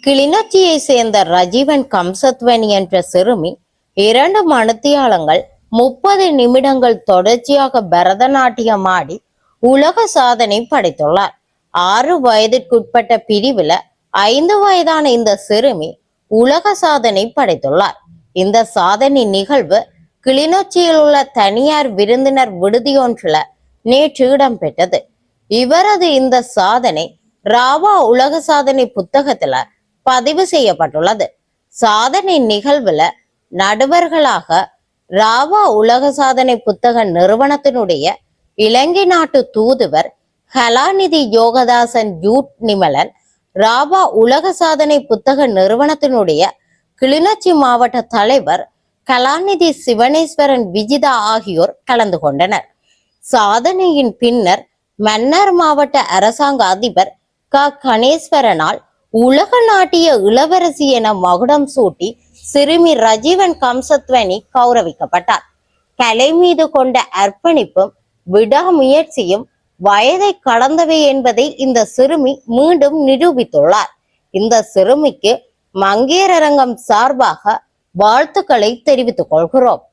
கிளிநொச்சியை சேர்ந்த ரஜீவன் கம்சத்வனி என்ற சிறுமி 2 மணித்தியாலங்கள் 30 நிமிடங்கள் தொடர்ச்சியாக பரதநாட்டியம் ஆடி உலக சாதனை படைத்துள்ளார். 6 வயதிற்குட்பட்ட பிரிவுல 5 வயதான இந்த சிறுமி உலக சாதனை படைத்துள்ளார். இந்த சாதனை நிகழ்வு கிளிநொச்சியில் உள்ள தனியார் விருந்தினர் விடுதியொன்றுல நேற்று இடம்பெற்றது. இவரது இந்த சாதனை ராவா உலக சாதனை புத்தகத்துல பதிவு செய்யப்பட்டுள்ளது. சாதனை நிகழ்வுல நடுவர்களாக ராவா உலக சாதனை புத்தக நிறுவனத்தினுடைய இலங்கை நாட்டு தூதுவர் கலாநிதி யோகதாசன் ஜூட் நிமலன், ராவா உலக சாதனை புத்தக நிறுவனத்தினுடைய கிளிநொச்சி மாவட்ட தலைவர் கலாநிதி சிவனேஸ்வரன் விஜிதா ஆகியோர் கலந்து கொண்டனர். சாதனையின் பின்னர் மன்னார் மாவட்ட அரசாங்க அதிபர் கணேஸ்வரனால் உலக நாட்டிய இளவரசி என மகுடம் சூட்டி சிறுமி ரஜீவன் கம்சத்வனி கௌரவிக்கப்பட்டார். கலை மீது கொண்ட அர்ப்பணிப்பும் விடாமுயற்சியும் வயதை கடந்தவை என்பதை இந்த சிறுமி மீண்டும் நிரூபித்துள்ளார். இந்த சிறுமிக்கு மங்கையரங்கம் சார்பாக வாழ்த்துக்களை தெரிவித்துக் கொள்கிறோம்.